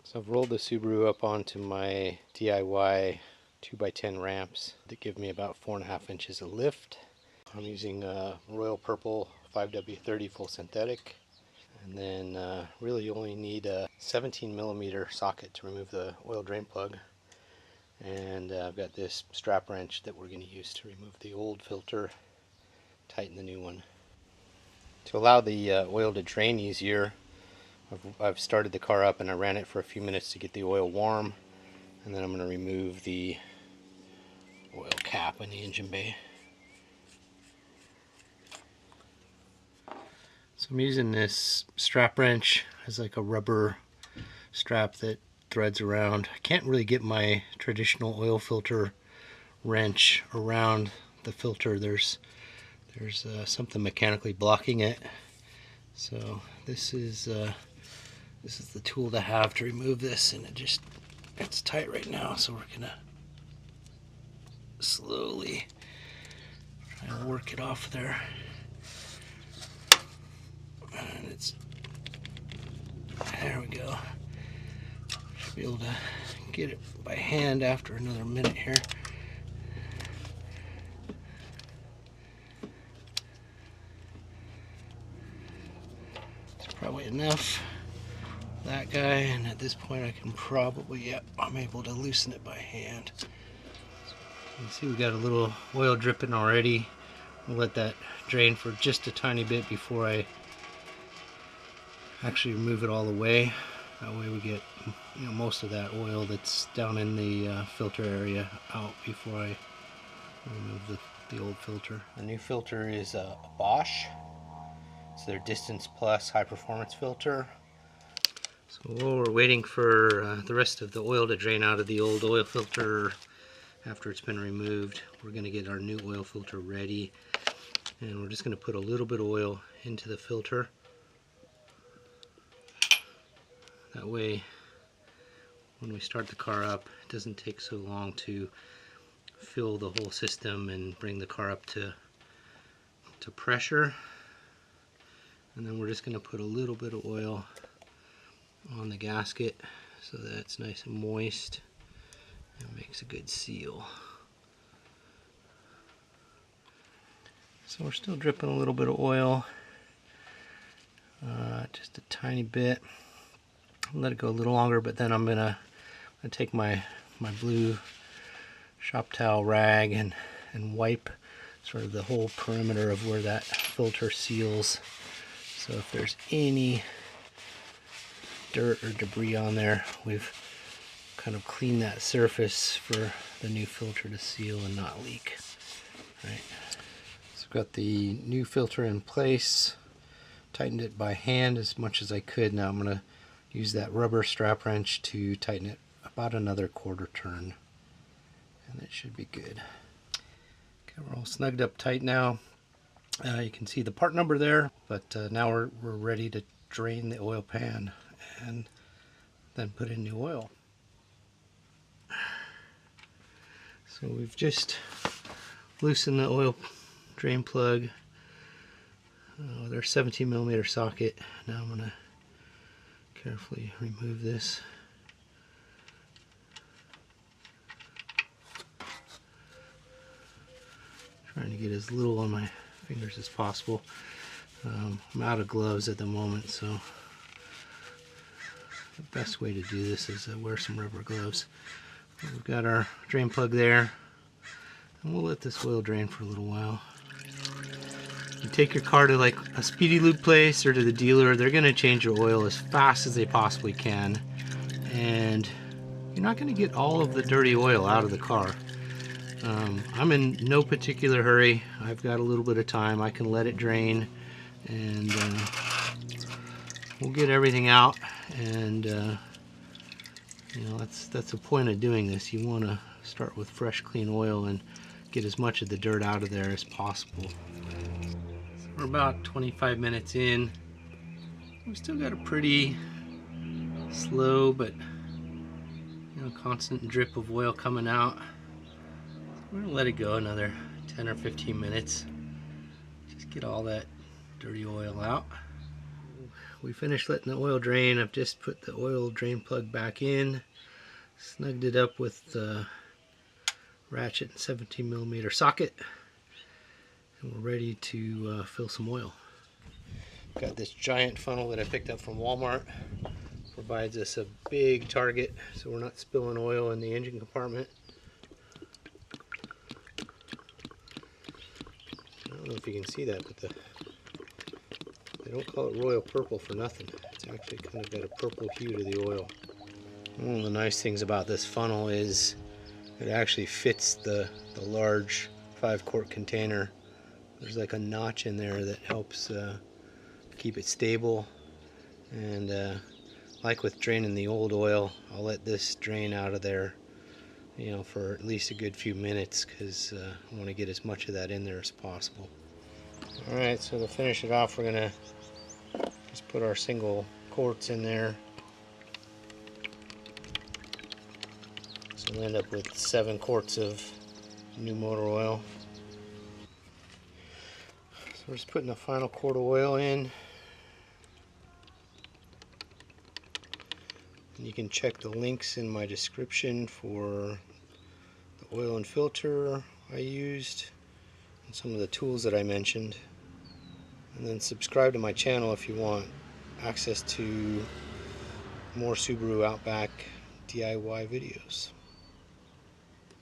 So I've rolled the Subaru up onto my DIY 2x10 ramps that give me about 4.5 inches of lift. I'm using Royal Purple 5W-30 full synthetic, and then really you only need a 17mm socket to remove the oil drain plug. And I've got this strap wrench that we're going to use to remove the old filter, tighten the new one. To allow the oil to drain easier, I've started the car up and I ran it for a few minutes to get the oil warm, and then I'm going to remove the oil cap in the engine bay. So I'm using this strap wrench as like a rubber strap that threads around. I can't really get my traditional oil filter wrench around the filter. There's something mechanically blocking it. So this is the tool to have to remove this, and it's tight right now, so we're gonna slowly try to work it off there. And there we go. Should be able to get it by hand after another minute here. It's probably enough. That guy, and at this point I can probably, I'm able to loosen it by hand. So you can see we got a little oil dripping already. We'll let that drain for just a tiny bit before I actually remove it all the way. That way we get most of that oil that's down in the filter area out before I remove the old filter. The new filter is a Bosch. It's their Distance Plus high performance filter. So while we're waiting for the rest of the oil to drain out of the old oil filter after it's been removed, we're going to get our new oil filter ready, and we're just going to put a little bit of oil into the filter. That way when we start the car up, it doesn't take so long to fill the whole system and bring the car up to pressure. And then we're just going to put a little bit of oil on the gasket so that it's nice and moist and makes a good seal. So we're still dripping a little bit of oil, just a tiny bit. I'll let it go a little longer, but then I'm gonna take my blue shop towel rag and wipe sort of the whole perimeter of where that filter seals. So if there's any dirt or debris on there, we've kind of cleaned that surface for the new filter to seal and not leak. Right. So I've got the new filter in place, tightened it by hand as much as I could. Now I'm going to use that rubber strap wrench to tighten it about another quarter turn, and it should be good. Okay, we're all snugged up tight now. You can see the part number there, but now we're ready to drain the oil pan and then put in new oil. So we've just loosened the oil drain plug with our 17mm socket. Now I'm going to carefully remove this. Trying to get as little on my fingers as possible. I'm out of gloves at the moment, so the best way to do this is wear some rubber gloves. We've got our drain plug there, and we'll let this oil drain for a little while. You take your car to like a Speedy Lube place or to the dealer, they're going to change your oil as fast as they possibly can, and you're not going to get all of the dirty oil out of the car. I'm in no particular hurry. I've got a little bit of time. I can let it drain, and we'll get everything out. And that's the point of doing this. You want to start with fresh, clean oil and get as much of the dirt out of there as possible. So we're about 25 minutes in. We've still got a pretty slow but constant drip of oil coming out. We're going to let it go another 10 or 15 minutes. Just get all that dirty oil out. we finished letting the oil drain. I've just put the oil drain plug back in, snugged it up with the ratchet and 17mm socket, and we're ready to fill some oil. Got this giant funnel that I picked up from Walmart. Provides us a big target so we're not spilling oil in the engine compartment. I don't know if you can see that, but they don't call it royal purple for nothing. It's actually kind of got a purple hue to the oil. One of the nice things about this funnel is it actually fits the large 5-quart container. There's like a notch in there that helps keep it stable, and like with draining the old oil, I'll let this drain out of there, you know, for at least a good few minutes, because I want to get as much of that in there as possible. Alright, so to finish it off, we're going to just put our single quarts in there. So we'll end up with 7 quarts of new motor oil. So we're just putting the final quart of oil in. You can check the links in my description for the oil and filter I used and some of the tools that I mentioned. And then subscribe to my channel if you want access to more Subaru Outback DIY videos.